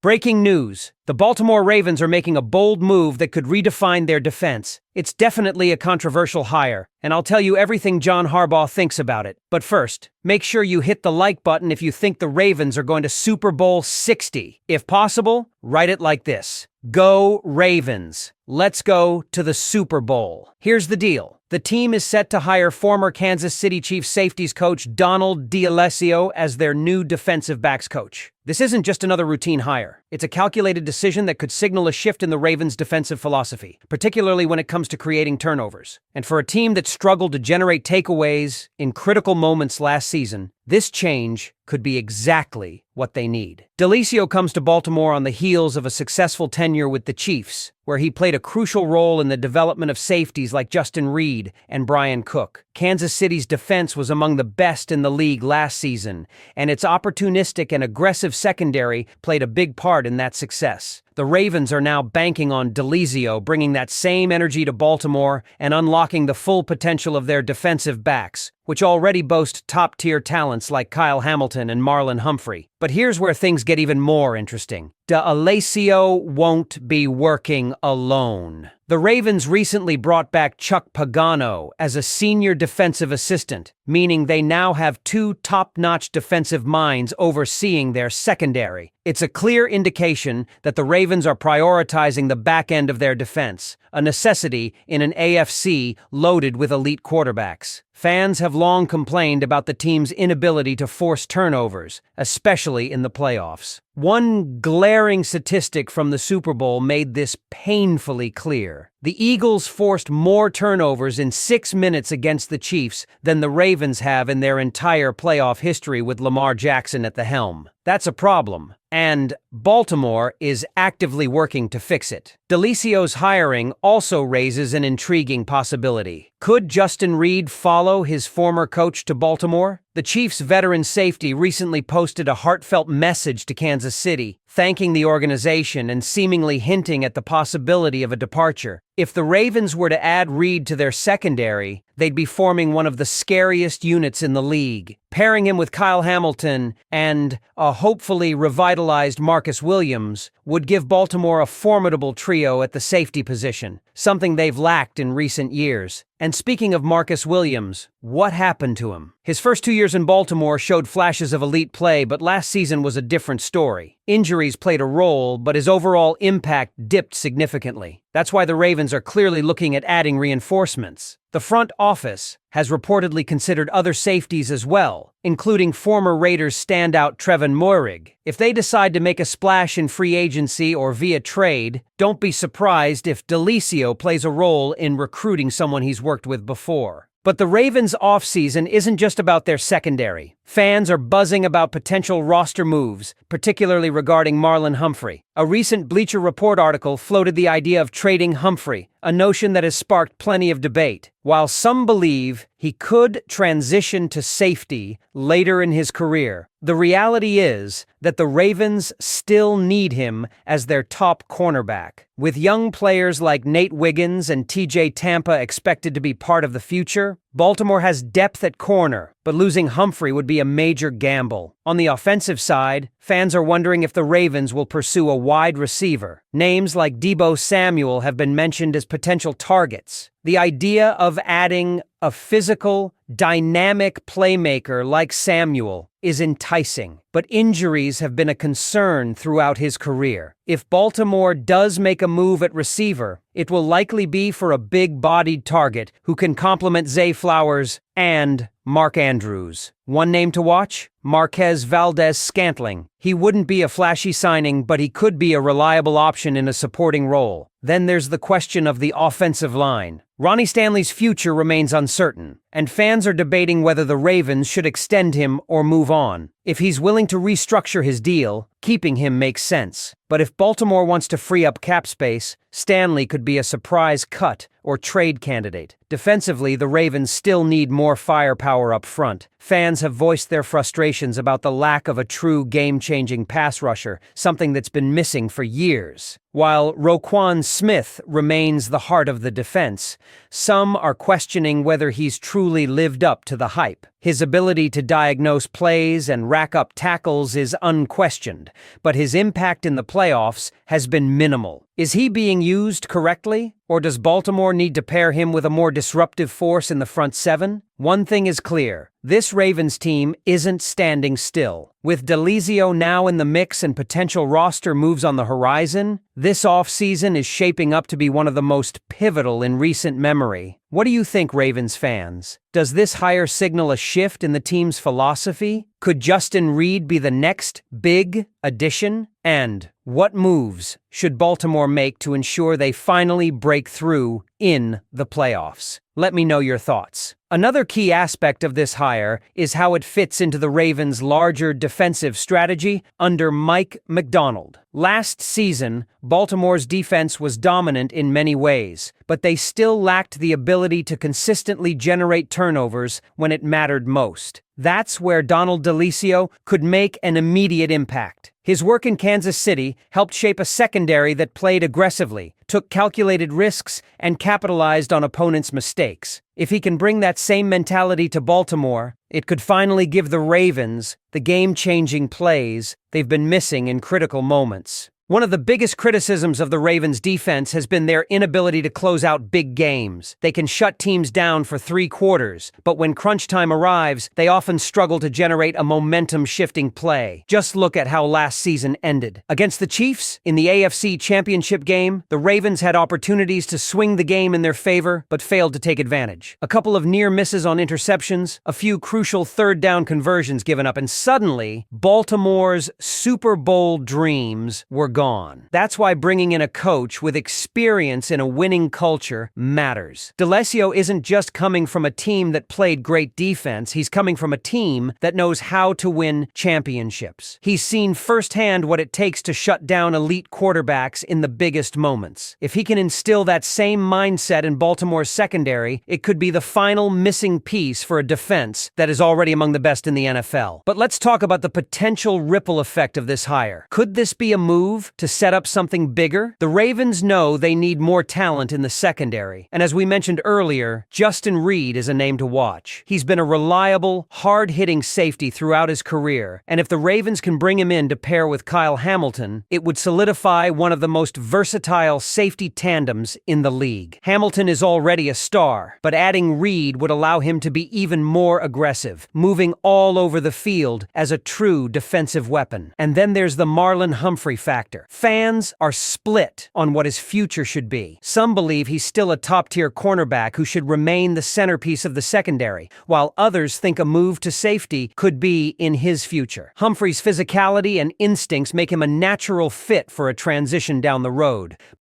Breaking news. The Baltimore Ravens are making a bold move that could redefine their defense. It's definitely a controversial hire, and I'll tell you everything John Harbaugh thinks about it. But first, make sure you hit the like button if you think the Ravens are going to Super Bowl 60. If possible, write it like this: Go Ravens. Let's go to the Super Bowl. Here's the deal. The team is set to hire former Kansas City Chiefs safeties coach Donald D'Alessio as their new defensive backs coach. This isn't just another routine hire. It's a calculated decision that could signal a shift in the Ravens' defensive philosophy, particularly when it comes to creating turnovers. And for a team that struggled to generate takeaways in critical moments last season, this change could be exactly what they need. D'Alessio comes to Baltimore on the heels of a successful tenure with the Chiefs, where he played a crucial role in the development of safeties like Justin Reed and Brian Cook. Kansas City's defense was among the best in the league last season, and its opportunistic and aggressive secondary played a big part in that success. The Ravens are now banking on D'Alessio bringing that same energy to Baltimore and unlocking the full potential of their defensive backs, which already boast top-tier talents like Kyle Hamilton and Marlon Humphrey. But here's where things get even more interesting. D'Alessio won't be working alone. The Ravens recently brought back Chuck Pagano as a senior defensive assistant, meaning they now have two top-notch defensive minds overseeing their secondary. It's a clear indication that the Ravens are prioritizing the back end of their defense, a necessity in an AFC loaded with elite quarterbacks. Fans have long complained about the team's inability to force turnovers, especially in the playoffs. One glaring statistic from the Super Bowl made this painfully clear. The Eagles forced more turnovers in 6 minutes against the Chiefs than the Ravens have in their entire playoff history with Lamar Jackson at the helm. That's a problem, and Baltimore is actively working to fix it. D'Alessio's hiring also raises an intriguing possibility. Could Justin Reed follow his former coach to Baltimore? The Chiefs' veteran safety recently posted a heartfelt message to Kansas City, thanking the organization and seemingly hinting at the possibility of a departure. If the Ravens were to add Reed to their secondary, they'd be forming one of the scariest units in the league. Pairing him with Kyle Hamilton and a hopefully revitalized Marcus Williams would give Baltimore a formidable trio at the safety position, something they've lacked in recent years. And speaking of Marcus Williams, what happened to him? His first 2 years in Baltimore showed flashes of elite play, but last season was a different story. Injuries played a role, but his overall impact dipped significantly. That's why the Ravens are clearly looking at adding reinforcements. The front office has reportedly considered other safeties as well, including former Raiders standout Trevon Moehrig. If they decide to make a splash in free agency or via trade, don't be surprised if D'Alessio plays a role in recruiting someone he's worked with before. But the Ravens' offseason isn't just about their secondary. Fans are buzzing about potential roster moves, particularly regarding Marlon Humphrey. A recent Bleacher Report article floated the idea of trading Humphrey, a notion that has sparked plenty of debate. While some believe he could transition to safety later in his career, the reality is that the Ravens still need him as their top cornerback. With young players like Nate Wiggins and TJ Tampa expected to be part of the future, Baltimore has depth at corner, but losing Humphrey would be a major gamble. On the offensive side, fans are wondering if the Ravens will pursue a wide receiver. Names like Deebo Samuel have been mentioned as potential targets. The idea of adding a physical, dynamic playmaker like Samuel is enticing, but injuries have been a concern throughout his career. If Baltimore does make a move at receiver, it will likely be for a big-bodied target who can complement Zay Flowers and Mark Andrews. One name to watch? Marquez Valdes-Scantling. He wouldn't be a flashy signing, but he could be a reliable option in a supporting role. Then there's the question of the offensive line. Ronnie Stanley's future remains uncertain, and fans are debating whether the Ravens should extend him or move on. If he's willing to restructure his deal, keeping him makes sense. But if Baltimore wants to free up cap space, Stanley could be a surprise cut or trade candidate. Defensively, the Ravens still need more firepower up front. Fans have voiced their frustrations about the lack of a true game-changing pass rusher, something that's been missing for years. While Roquan Smith remains the heart of the defense, some are questioning whether he's truly truly lived up to the hype. His ability to diagnose plays and rack up tackles is unquestioned, but his impact in the playoffs has been minimal. Is he being used correctly, or does Baltimore need to pair him with a more disruptive force in the front seven? One thing is clear, this Ravens team isn't standing still. With Delizio now in the mix and potential roster moves on the horizon, this offseason is shaping up to be one of the most pivotal in recent memory. What do you think, Ravens fans? Does this hire signal a shift in the team's philosophy? Could Justin Reid be the next big addition? And what moves should Baltimore make to ensure they finally break through in the playoffs? Let me know your thoughts. Another key aspect of this hire is how it fits into the Ravens' larger defensive strategy under Mike Macdonald. Last season, Baltimore's defense was dominant in many ways, but they still lacked the ability to consistently generate turnovers when it mattered most. That's where Donald Delizio could make an immediate impact. His work in Kansas City helped shape a secondary that played aggressively, took calculated risks, and capitalized on opponents' mistakes. If he can bring that same mentality to Baltimore, it could finally give the Ravens the game-changing plays they've been missing in critical moments. One of the biggest criticisms of the Ravens' defense has been their inability to close out big games. They can shut teams down for 3 quarters, but when crunch time arrives, they often struggle to generate a momentum-shifting play. Just look at how last season ended. Against the Chiefs, in the AFC Championship game, the Ravens had opportunities to swing the game in their favor, but failed to take advantage. A couple of near misses on interceptions, a few crucial third-down conversions given up, and suddenly, Baltimore's Super Bowl dreams were gone. That's why bringing in a coach with experience in a winning culture matters. Delizio isn't just coming from a team that played great defense, he's coming from a team that knows how to win championships. He's seen firsthand what it takes to shut down elite quarterbacks in the biggest moments. If he can instill that same mindset in Baltimore's secondary, it could be the final missing piece for a defense that is already among the best in the NFL. But let's talk about the potential ripple effect of this hire. Could this be a move to set up something bigger? The Ravens know they need more talent in the secondary, and as we mentioned earlier, Justin Reid is a name to watch. He's been a reliable, hard-hitting safety throughout his career, and if the Ravens can bring him in to pair with Kyle Hamilton, it would solidify one of the most versatile safety tandems in the league. Hamilton is already a star, but adding Reid would allow him to be even more aggressive, moving all over the field as a true defensive weapon. And then there's the Marlon Humphrey factor. Fans are split on what his future should be. Some believe he's still a top-tier cornerback who should remain the centerpiece of the secondary, while others think a move to safety could be in his future. Humphrey's physicality and instincts make him a natural fit for a transition down the road,